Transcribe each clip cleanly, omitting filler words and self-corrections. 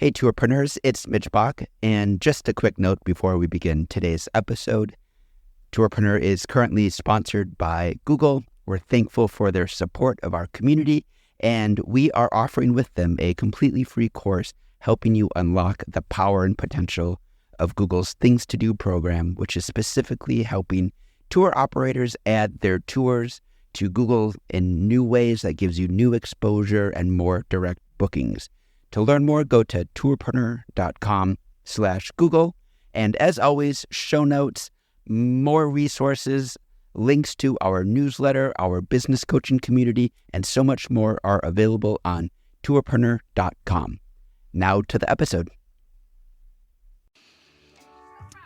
Hey, Tourpreneurs, it's Mitch Bach, and just a quick note before we begin today's episode. Tourpreneur is currently sponsored by Google. We're thankful for their support of our community, and we are offering with them a completely free course helping you unlock the power and potential of Google's Things to Do program, which is specifically helping tour operators add their tours to Google in new ways that gives you new exposure and more direct bookings. To learn more, go to tourpreneur.com/Google. And as always, show notes, more resources, links to our newsletter, our business coaching community, and so much more are available on tourpreneur.com. Now to the episode.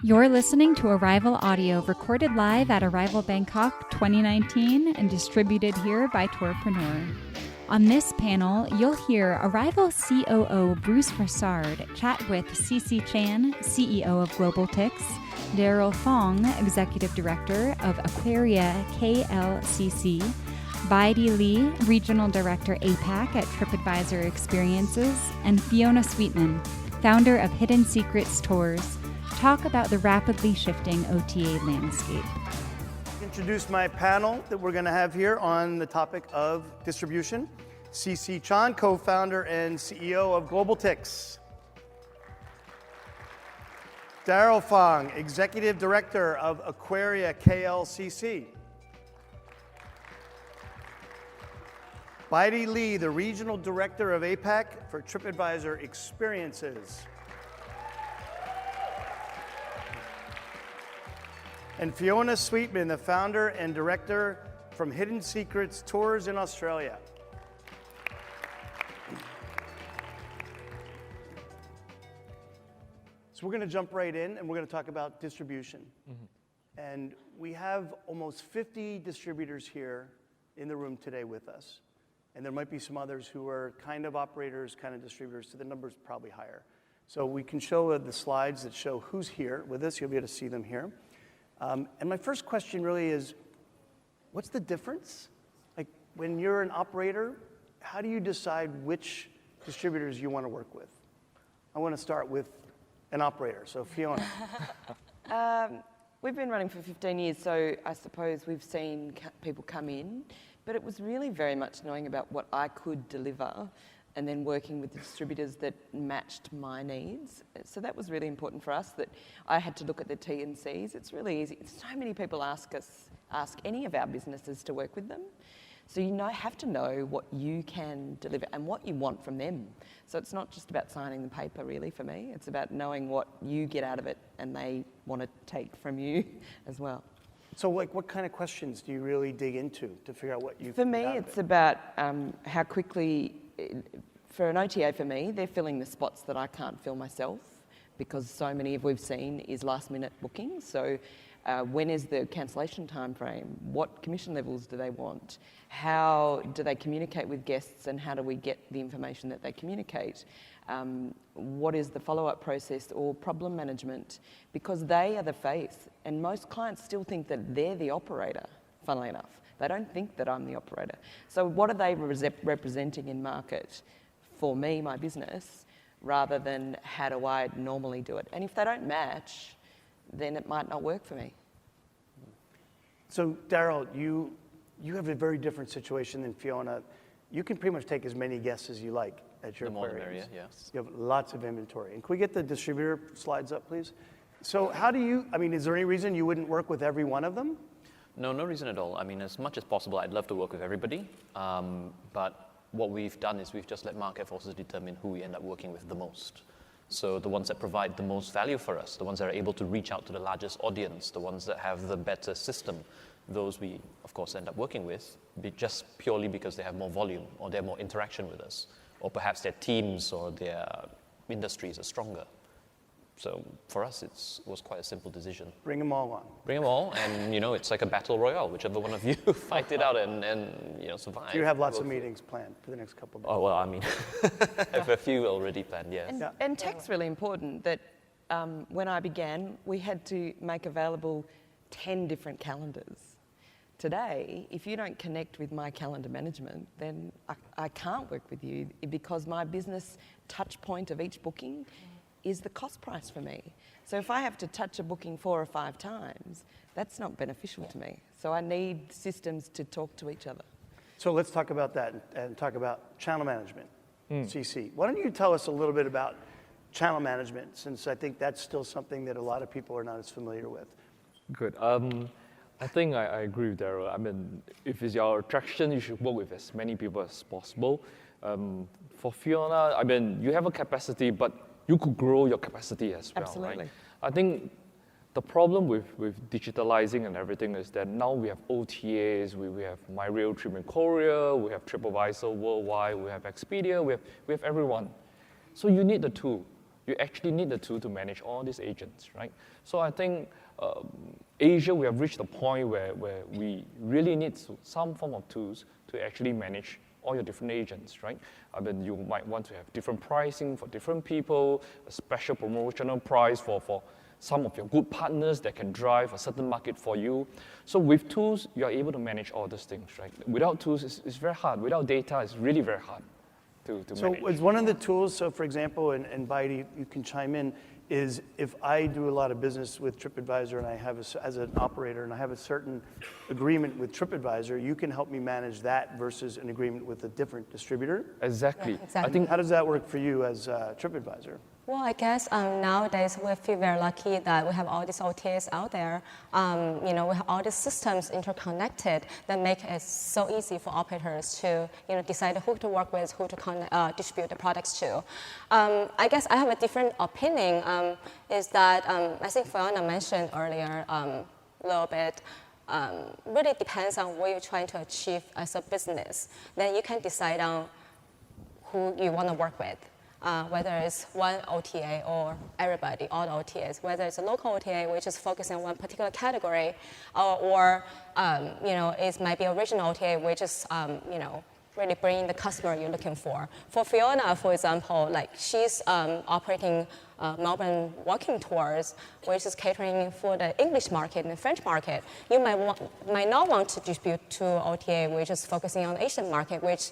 You're listening to Arival Audio, recorded live at Arival Bangkok 2019 and distributed here by Tourpreneur. On this panel, you'll hear Arival COO Bruce Farsard chat with CC Chan, CEO of Global Tix, Daryl Fong, Executive Director of Aquaria KLCC, Baidi Lee, Regional Director APAC at TripAdvisor Experiences, and Fiona Sweetman, founder of Hidden Secrets Tours, talk about the rapidly shifting OTA landscape. Introduce my panel that we're going to have here on the topic of distribution. CC Chan, co-founder and CEO of Global Tix. Daryl Fong, Executive Director of Aquaria KLCC. Baidi Lee, the Regional Director of APAC for TripAdvisor Experiences. And Fiona Sweetman, the founder and director from Hidden Secrets Tours in Australia. So we're going to jump right in and we're going to talk about distribution. And we have almost 50 distributors here in the room today with us. And there might be some others who are kind of operators, kind of distributors, so the number's probably higher. So we can show the slides that show who's here with us. You'll be able to see them here. And my first question really is, what's the difference? Like, when you're an operator, how do you decide which distributors you want to work with? I want to start with an operator, so Fiona. We've been running for 15 years, so I suppose we've seen people come in, but it was really very much knowing about what I could deliver and then working with the distributors that matched my needs. So that was really important for us, that I had to look at the T&Cs. It's really easy. So many people ask any of our businesses to work with them. So you have to know what you can deliver and what you want from them. So it's not just about signing the paper, really, for me. It's about knowing what you get out of it and they want to take from you as well. So what kind of questions do you really dig into to figure out what you For me, it's about how quickly... For an OTA, for me, they're filling the spots that I can't fill myself, because so many of we've seen is last-minute bookings. So when is the cancellation time frame? What commission levels do they want? How do they communicate with guests, and how do we get the information that they communicate? What is the follow-up process or problem management? Because they are the face, and most clients still think that they're the operator, funnily enough. They don't think that I'm the operator. So what are they representing in market for me, my business, rather than how do I normally do it? And if they don't match, then it might not work for me. So Daryl, you have a very different situation than Fiona. You can pretty much take as many guests as you like at your aquariums. Area, yes. You have lots of inventory. And can we get the distributor slides up, please? So how do you, is there any reason you wouldn't work with every one of them? No reason at all. As much as possible, I'd love to work with everybody. But what we've done is we've just let market forces determine who we end up working with the most. So the ones that provide the most value for us, the ones that are able to reach out to the largest audience, the ones that have the better system, those we, of course, end up working with, just purely because they have more volume or they have more interaction with us, or perhaps their teams or their industries are stronger. So for us, it was quite a simple decision. Bring them all on. Bring them all, and it's like a battle royale. Whichever one of you fight it out and survive. Do you have lots of meetings planned for the next couple of days? Oh well, I have a few already planned. Yes. And tech's really important. That when I began, we had to make available 10 different calendars today, if you don't connect with my calendar management, then I can't work with you because my business touch point of each booking is the cost price for me. So if I have to touch a booking 4 or 5 times, that's not beneficial to me. So I need systems to talk to each other. So let's talk about that and talk about channel management, CC. Why don't you tell us a little bit about channel management, since I think that's still something that a lot of people are not as familiar with. Good. I think I agree with Daryl. I mean, if it's your attraction, you should work with as many people as possible. For Fiona, I mean, you have a capacity, but you could grow your capacity as well, Absolutely. right? I think the problem with digitalizing and everything is that now we have OTAs, we have My Real Trip in Korea, we have TripAdvisor worldwide, we have Expedia, we have everyone. So you need the tool. You actually need the tool to manage all these agents, right? So I think Asia, we have reached a point where we really need some form of tools to actually manage all your different agents, right? I mean, you might want to have different pricing for different people, a special promotional price for some of your good partners that can drive a certain market for you. So with tools, you're able to manage all these things, right? Without tools, it's very hard. Without data, it's really very hard to manage. So it's one of the tools, so for example, and Baidi, you can chime in, is if I do a lot of business with TripAdvisor and I have, as an operator, and I have a certain agreement with TripAdvisor, you can help me manage that versus an agreement with a different distributor? Exactly. Yeah, exactly. I think How does that work for you as TripAdvisor? Well, I guess nowadays we feel very lucky that we have all these OTAs out there. We have all these systems interconnected that make it so easy for operators to decide who to work with, who to distribute the products to. I guess I have a different opinion. Is that I think Fiona mentioned earlier a little bit. Really depends on what you're trying to achieve as a business. Then you can decide on who you want to work with. Whether it's one OTA or everybody, all the OTAs, whether it's a local OTA which is focusing on one particular category, or it might be a regional OTA which is really bringing the customer you're looking for. For Fiona, for example, like she's operating Melbourne walking tours, which is catering for the English market and the French market. You might not want to distribute to OTA which is focusing on the Asian market, which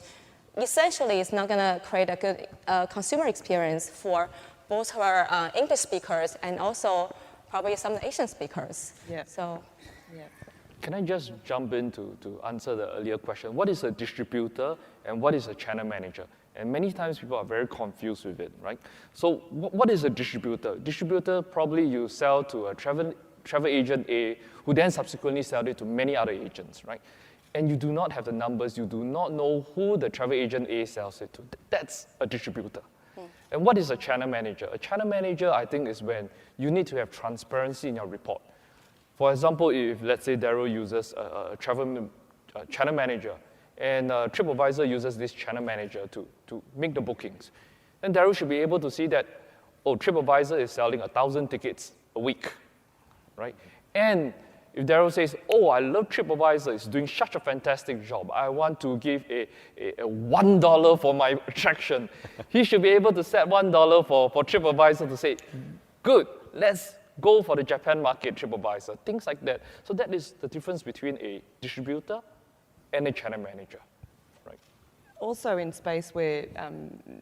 essentially it's not going to create a good consumer experience for both her English speakers and also probably some Asian speakers. Yeah. So, Yeah. Can I just jump in to answer the earlier question? What is a distributor and what is a channel manager? And many times people are very confused with it, right? So what is a distributor? Distributor, probably you sell to a travel agent A, who then subsequently sell it to many other agents, right? And you do not have the numbers, you do not know who the travel agent A sells it to. That's a distributor. And what is a channel manager? A channel manager, I think, is when you need to have transparency in your report. For example, if let's say Daryl uses a channel manager, and TripAdvisor uses this channel manager to make the bookings, then Daryl should be able to see that, oh, TripAdvisor is selling 1,000 tickets a week, right? And if Daryl says, oh, I love TripAdvisor, it's doing such a fantastic job, I want to give a $1 for my attraction, he should be able to set $1 for TripAdvisor to say, good, let's go for the Japan market, TripAdvisor, things like that. So that is the difference between a distributor and a channel manager, right? Also in space where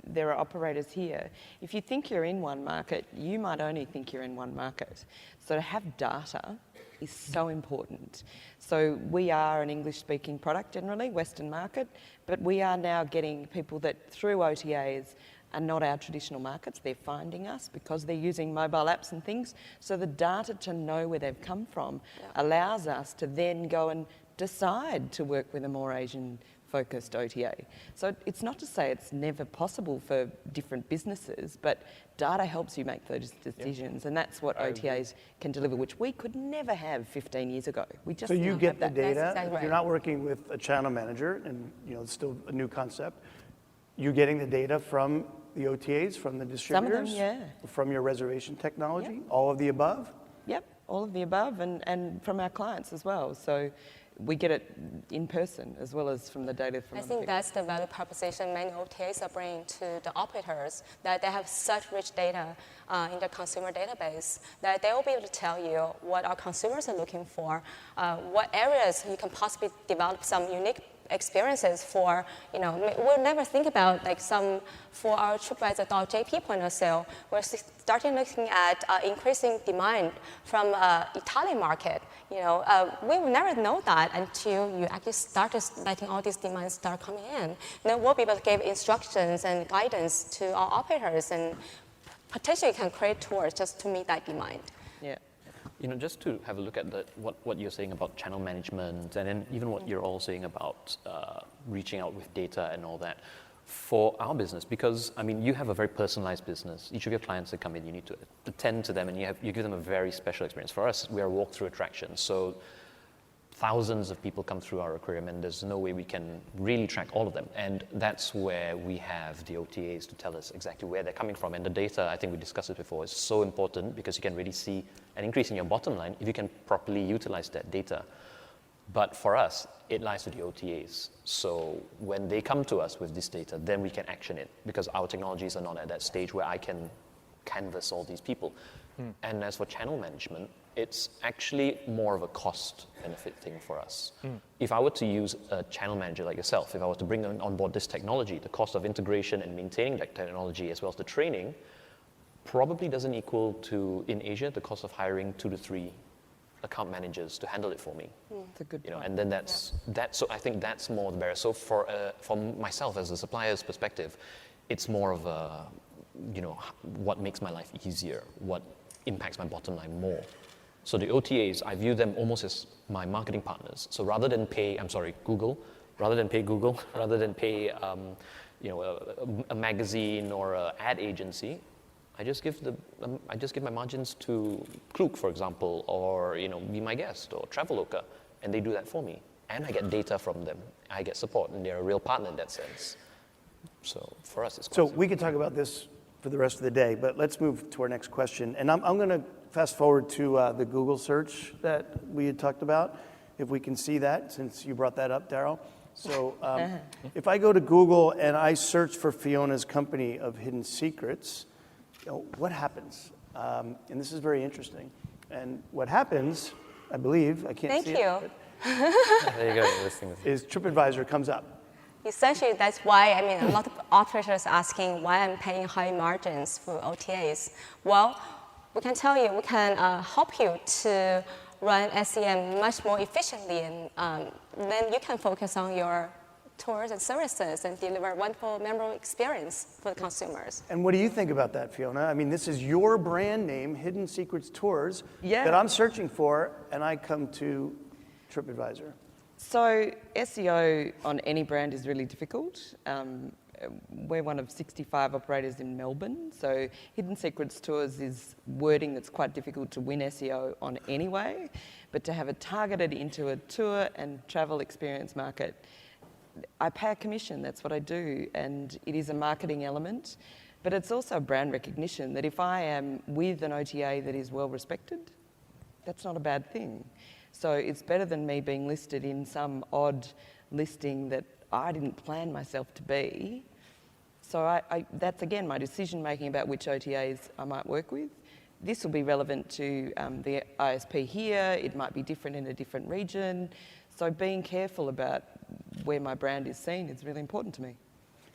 there are operators here, if you think you're in one market, you might only think you're in one market. So to have data is so important. So we are an English-speaking product generally, Western market, but we are now getting people that through OTAs are not our traditional markets. They're finding us because they're using mobile apps and things. So the data to know where they've come from allows us to then go and decide to work with a more Asian-focused OTA. So it's not to say it's never possible for different businesses, but data helps you make those decisions, and that's what OTAs can deliver, which we could never have 15 years ago. We just So you don't get have the that. data. exactly If right. you're not working with a channel manager, and it's still a new concept, you're getting the data from the OTAs, from the distributors, yeah. from your reservation technology, all of the above? Yep, all of the above, and from our clients as well. So we get it in person as well as from the data from I other think people. that's the value proposition many OTAs are bringing to the operators, that they have such rich data in the consumer database that they will be able to tell you what our consumers are looking for, what areas you can possibly develop some unique experiences for. We'll never think about for our TripAdvisor.jp point of sale, we're starting looking at increasing demand from Italian market. We will never know that until you actually start letting all these demands start coming in. Then we'll be able to give instructions and guidance to our operators and potentially can create tours just to meet that demand. Yeah. Just to have a look at what you're saying about channel management, and then even what you're all saying about reaching out with data and all that. For our business, because you have a very personalized business. Each of your clients that come in, you need to attend to them, and you give them a very special experience. For us, we are a walk-through attraction, so thousands of people come through our aquarium, and there's no way we can really track all of them. And that's where we have the OTAs to tell us exactly where they're coming from. And the data, I think we discussed it before, is so important because you can really see an increase in your bottom line if you can properly utilize that data. But for us, it lies with the OTAs. So when they come to us with this data, then we can action it because our technologies are not at that stage where I can canvas all these people. And as for channel management, it's actually more of a cost benefit thing for us. If I were to use a channel manager like yourself, if I were to bring on board this technology, the cost of integration and maintaining that technology as well as the training probably doesn't equal to, in Asia, the cost of hiring 2 to 3 account managers to handle it for me. That's a good point. And then so I think that's more the barrier. So for myself as a supplier's perspective, it's more of a, what makes my life easier, what impacts my bottom line more. So the OTAs, I view them almost as my marketing partners. So rather than pay Google, rather than pay a magazine or an ad agency, I just give my margins to Klook, for example, or Be My Guest or Traveloka, and they do that for me. And I get data from them. I get support, and they're a real partner in that sense. So for us, it's So we could talk about this for the rest of the day, but let's move to our next question. And I'm going to fast forward to the Google search that we had talked about, if we can see that, since you brought that up, Daryl. So if I go to Google and I search for Fiona's company of hidden secrets, what happens? And this is very interesting. And what happens, I believe, I can't see it. There you go, listening. Is TripAdvisor comes up. Essentially, that's why, a lot of operators are asking why I'm paying high margins for OTAs. Well, we can tell you, we can help you to run SEM much more efficiently, and then you can focus on your tours and services and deliver wonderful, memorable experience for the consumers. And what do you think about that, Fiona? This is your brand name, Hidden Secrets Tours, Yeah. that I'm searching for, and I come to TripAdvisor. So SEO on any brand is really difficult. We're one of 65 operators in Melbourne, so Hidden Secrets Tours is wording that's quite difficult to win SEO on anyway, but to have it targeted into a tour and travel experience market, I pay a commission, that's what I do, and it is a marketing element, but it's also a brand recognition that if I am with an OTA that is well respected, that's not a bad thing. So it's better than me being listed in some odd listing that I didn't plan myself to be. So that's, again, my decision-making about which OTAs I might work with. This will be relevant to the ISP here. It might be different in a different region. So being careful about where my brand is seen is really important to me.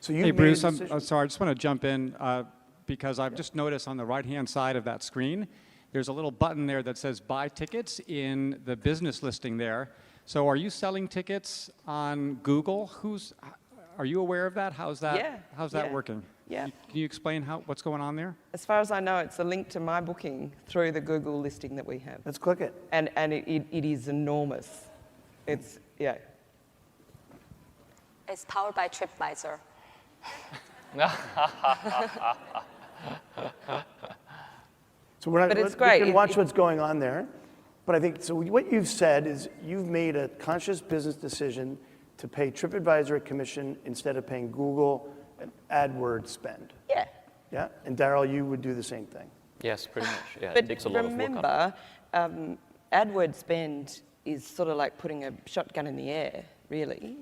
So you Hey, made Bruce, a I'm decision. sorry, I just want to jump in because I've just noticed on the right-hand side of that screen, there's a little button there that says buy tickets in the business listing there. So are you selling tickets on Google? Are you aware of that? How's that working? Yeah. Can you explain what's going on there? As far as I know, it's a link to my booking through the Google listing that we have. Let's click it. And it is enormous. It's, yeah. It's powered by TripAdvisor. So we're not, But it's great. We can watch what's going on there. But I think, so what you've said is you've made a conscious business decision to pay TripAdvisor a commission instead of paying Google an AdWords spend. Yeah. Yeah? And Daryl, you would do the same thing. Yes, pretty much. Yeah, But it takes a lot of work. remember, AdWords spend is sort of like putting a shotgun in the air, really.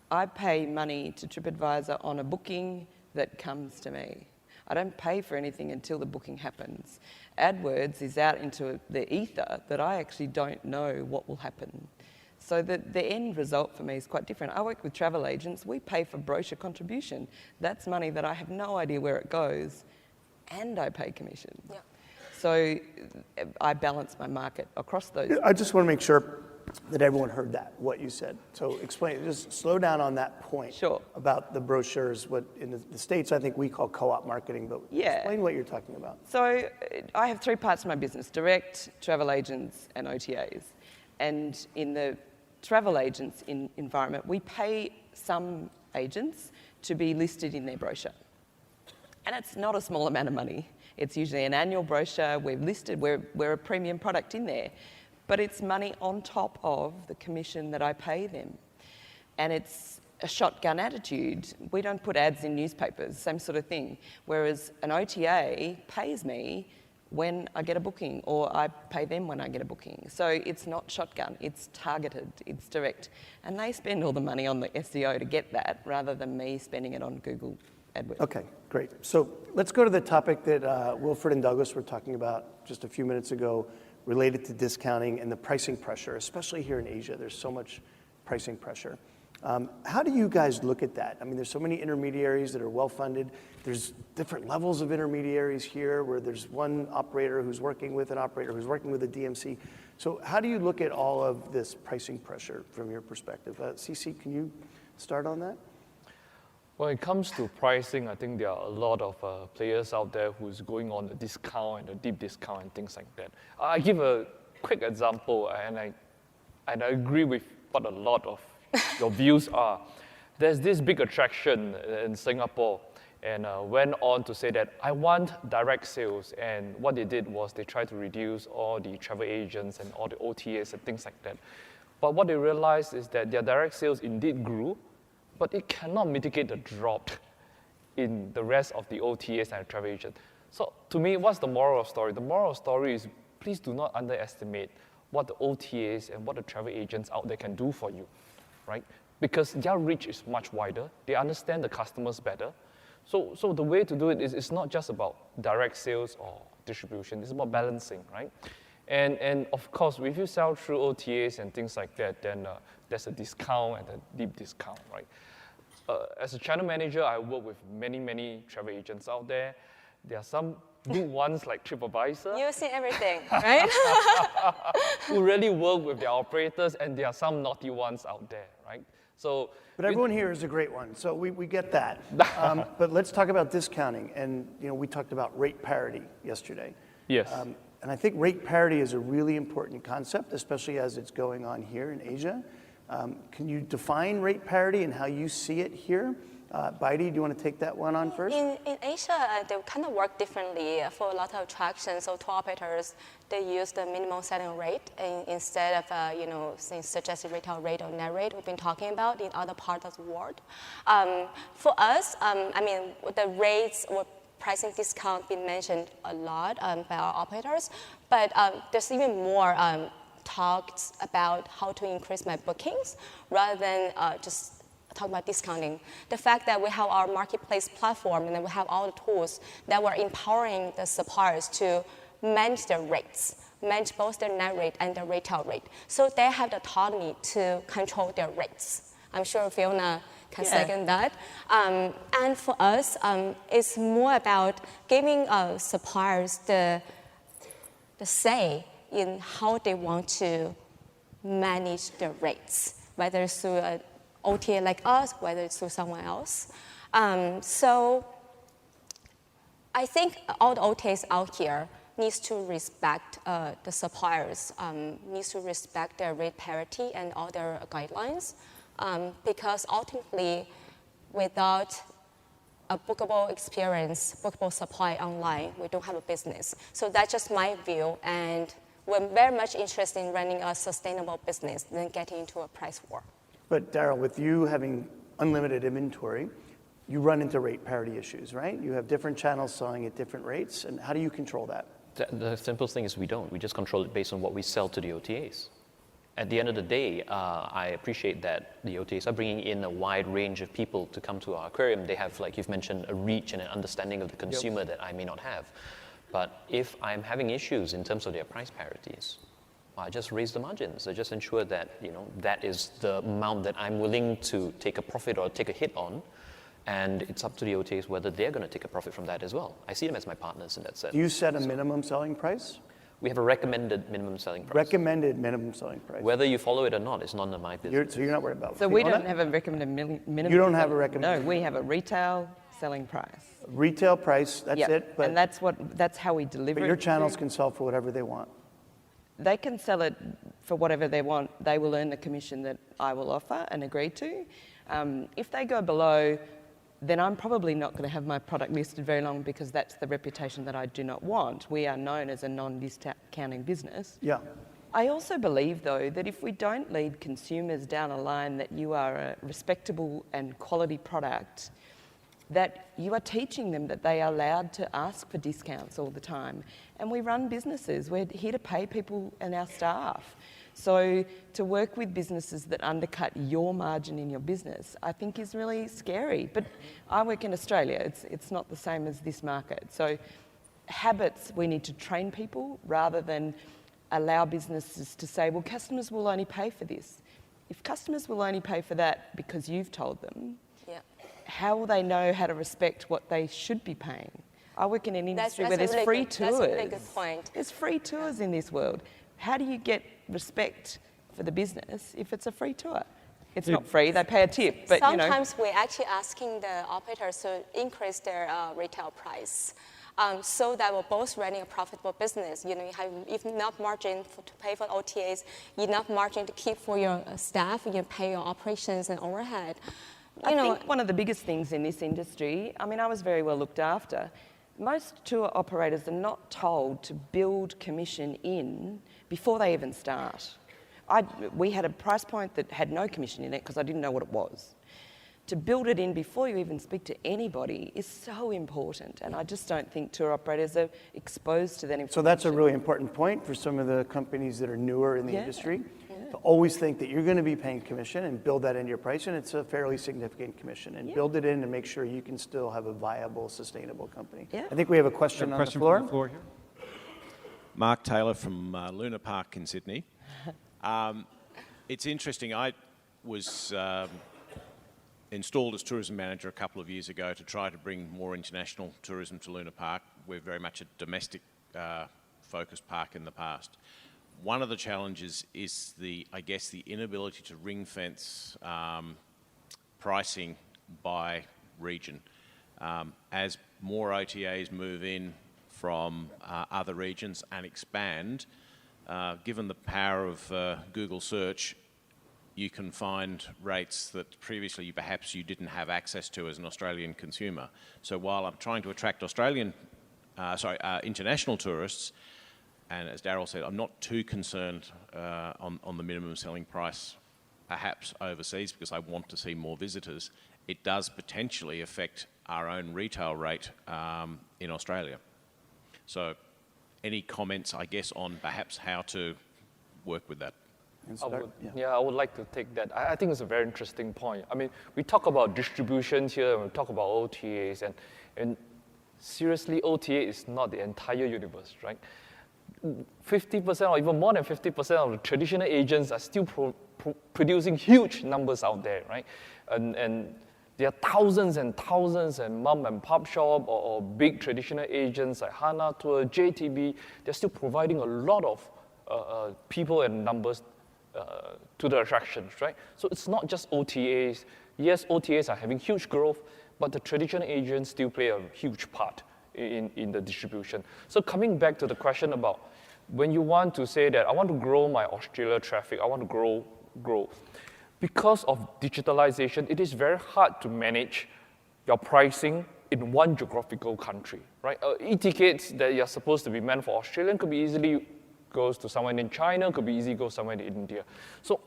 I pay money to TripAdvisor on a booking that comes to me. I don't pay for anything until the booking happens. AdWords is out into the ether that I actually don't know what will happen. So the end result for me is quite different. I work with travel agents. We pay for brochure contribution. That's money that I have no idea where it goes, and I pay commission. Yeah. So I balance my market across those. I just want to make sure that everyone heard that, what you said. So explain, just slow down on that point. Sure. About the brochures, what in the States I think we call co-op marketing, but Yeah. explain what you're talking about. So I have three parts of my business: direct, travel agents, and OTAs. And in the travel agents environment, we pay some agents to be listed in their brochure. And it's not a small amount of money. It's usually an annual brochure. We've listed, we're a premium product in there. But it's money on top of the commission that I pay them. And it's a shotgun attitude. We don't put ads in newspapers, same sort of thing. Whereas an OTA pays me when I get a booking, or I pay them when I get a booking. So it's not shotgun, it's targeted, it's direct. And they spend all the money on the SEO to get that, rather than me spending it on Google AdWords. Okay, great. So let's go to the topic that Wilfred and Douglas were talking about just a few minutes ago, related to discounting and the pricing pressure, especially here in Asia. There's so much pricing pressure. How do you guys look at that? I mean, there's so many intermediaries that are well-funded. There's different levels of intermediaries here, where there's one operator who's working with an operator who's working with a DMC. So how do you look at all of this pricing pressure from your perspective? CC, can you start on that? When it comes to pricing, I think there are a lot of players out there who's going on the discount and the deep discount and things like that. I give a quick example, and I agree with what a lot of your views are. There's this big attraction in Singapore, and went on to say that I want direct sales, and what they did was they tried to reduce all the travel agents and all the OTAs and things like that. But what they realized is that their direct sales indeed grew, but it cannot mitigate the drop in the rest of the OTAs and the travel agents. So to me, what's the moral of the story? The moral of the story is, please do not underestimate what the OTAs and what the travel agents out there can do for you, right? Because their reach is much wider. They understand the customers better. So the way to do it is, it's not just about direct sales or distribution. It's about balancing, right? And of course, if you sell through OTAs and things like that, then there's a discount and a deep discount, right? As a channel manager, I work with many travel agents out there. There are some good ones like TripAdvisor. You see everything, right? Who really work with their operators, and there are some naughty ones out there, right? So, but everyone here is a great one, so we get that. But let's talk about discounting, and we talked about rate parity yesterday. Yes. And I think rate parity is a really important concept, especially as it's going on here in Asia. Can you define rate parity and how you see it here? Baidi, do you want to take that one on first? In Asia, they kind of work differently for a lot of attractions. So tour operators, they use the minimum selling rate instead of, suggested retail rate or net rate we've been talking about in other parts of the world. For us, the rates or pricing discount been mentioned a lot by our operators, but there's even more talks about how to increase my bookings rather than just talk about discounting. The fact that we have our marketplace platform and then we have all the tools that we're empowering the suppliers to manage their rates, manage both their net rate and their retail rate. So they have the autonomy to control their rates. I'm sure Fiona can second that. And for us, it's more about giving suppliers the say in how they want to manage their rates, whether it's through an OTA like us, whether it's through someone else. So I think all the OTAs out here needs to respect the suppliers, needs to respect their rate parity and all their guidelines, because ultimately, without a bookable experience, bookable supply online, we don't have a business. So that's just my view, and we're very much interested in running a sustainable business than getting into a price war. But Daryl, with you having unlimited inventory, you run into rate parity issues, right? You have different channels selling at different rates, and how do you control that? The simplest thing is we don't. We just control it based on what we sell to the OTAs. at the end of the day, I appreciate that the OTAs are bringing in a wide range of people to come to our aquarium. They have, like you've mentioned, a reach and an understanding of the consumer that I may not have. But if I'm having issues in terms of their price parities, I just raise the margins. I just ensure that that is the amount that I'm willing to take a profit or take a hit on. And it's up to the OTAs whether they're going to take a profit from that as well. I see them as my partners in that sense. Do you set a minimum selling price? We have a recommended minimum selling price. Recommended minimum selling price. Whether you follow it or not, it's none of my business. So you're not worried about it. So we don't have a recommended minimum. You don't have a recommended. No, we have a retail selling price. Retail price, that's Yep. it. But, And that's how we deliver but it. your channels can sell for whatever they want. They can sell it for whatever they want. They will earn the commission that I will offer and agree to. If they go below, then I'm probably not going to have my product listed very long because that's the reputation that I do not want. We are known as a non-discounting business. Yeah. I also believe, though, that if we don't lead consumers down a line that you are a respectable and quality product, that you are teaching them that they are allowed to ask for discounts all the time. And we run businesses. We're here to pay people and our staff. So to work with businesses that undercut your margin in your business, I think is really scary. But I work in Australia. It's not the same as this market. So habits, we need to train people rather than allow businesses to say, well, customers will only pay for this. If customers will only pay for that because you've told them, how will they know how to respect what they should be paying? I work in an industry where there's free tours. That's a really good point. There's free tours in this world. How do you get respect for the business if it's a free tour? It's not free, they pay a tip, but Sometimes we're actually asking the operators to increase their retail price. So that we're both running a profitable business. You have enough margin to pay for OTAs, enough margin to keep for your staff, you pay your operations and overhead. I think one of the biggest things in this industry, I was very well looked after. Most tour operators are not told to build commission in before they even start. We had a price point that had no commission in it because I didn't know what it was. To build it in before you even speak to anybody is so important, and I just don't think tour operators are exposed to that information. So that's a really important point for some of the companies that are newer in the industry. To always think that you're going to be paying commission and build that into your price, and it's a fairly significant commission, and build it in to make sure you can still have a viable, sustainable company. I think we have a question on the floor. From the floor here. Mark Taylor from Luna Park in Sydney. It's interesting, I was installed as tourism manager a couple of years ago to try to bring more international tourism to Luna Park. We're very much a domestic focused park in the past. One of the challenges is the inability to ring fence pricing by region. As more OTAs move in from other regions and expand, given the power of Google search, you can find rates that previously perhaps you didn't have access to as an Australian consumer. So while I'm trying to attract international tourists, and as Daryl said, I'm not too concerned on the minimum selling price, perhaps overseas, because I want to see more visitors. It does potentially affect our own retail rate in Australia. So any comments, I guess, on perhaps how to work with that? I would like to take that. I think it's a very interesting point. We talk about distribution here, and we talk about OTAs, and seriously, OTA is not the entire universe, right? 50% or even more than 50% of the traditional agents are still producing huge numbers out there, right? And there are thousands and thousands and mom and pop shop or big traditional agents like Hana Tour, JTB, they're still providing a lot of people and numbers to the attractions, right? So it's not just OTAs. Yes, OTAs are having huge growth, but the traditional agents still play a huge part in the distribution. So coming back to the question about when you want to say that I want to grow my Australia traffic, I want to grow. Because of digitalization, it is very hard to manage your pricing in one geographical country, right? E-tickets that are supposed to be meant for Australian could be easily goes to someone in China, could be easily go somewhere in India. So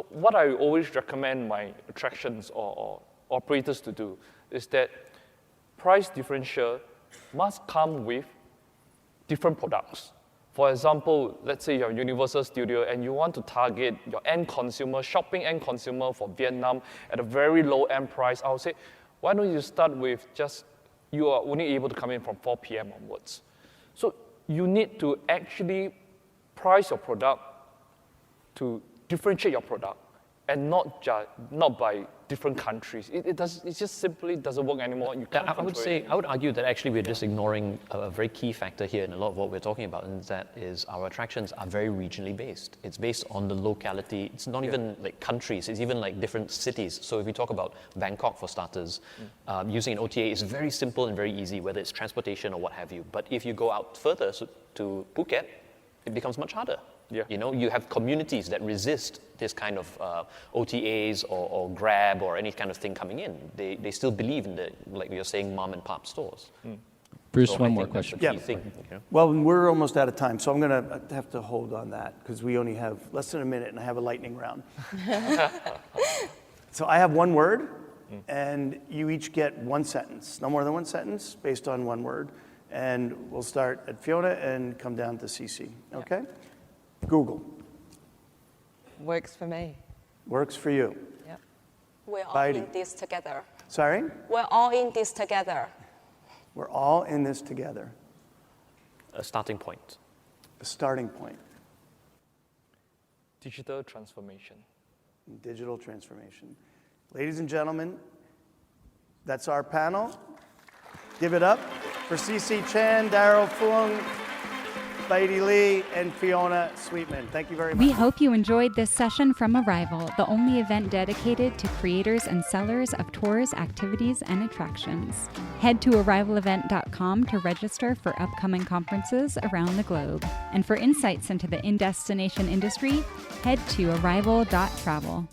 what I always recommend my attractions or operators to do is that price differential must come with different products. For example, let's say you're a Universal Studio and you want to target your end consumer, shopping end consumer for Vietnam at a very low end price. I would say, why don't you start with just, you are only able to come in from 4 p.m. onwards. So you need to actually price your product to differentiate your product and not by different countries. It just simply doesn't work anymore. You can't I would argue that actually we're just ignoring a very key factor here in a lot of what we're talking about, and that is our attractions are very regionally based. It's based on the locality. It's not even like countries, it's even like different cities. So if we talk about Bangkok for starters, using an OTA is very simple and very easy, whether it's transportation or what have you. But if you go out further to Phuket, it becomes much harder. Yeah. You know, you have communities that resist this kind of OTAs or Grab or any kind of thing coming in. They still believe in the, like you're saying, mom and pop stores. Bruce, So one I more think that's the question. key thing, you know? Well, we're almost out of time, so I'm going to have to hold on that because we only have less than a minute and I have a lightning round. So I have one word, and you each get one sentence, no more than one sentence, based on one word. And we'll start at Fiona and come down to CC, okay? Google. Works for me. Works for you. Yep. We're all Heidi. in this together. Sorry? We're all in this together. We're all in this together. A starting point. A starting point. Digital transformation. Digital transformation. Ladies and gentlemen, that's our panel. Give it up for CC Chan, Darryl Phuong, Heidi Lee, and Fiona Sweetman. Thank you very much. We hope you enjoyed this session from Arival, the only event dedicated to creators and sellers of tours, activities, and attractions. Head to arrivalevent.com to register for upcoming conferences around the globe. And for insights into the in-destination industry, head to arrival.travel.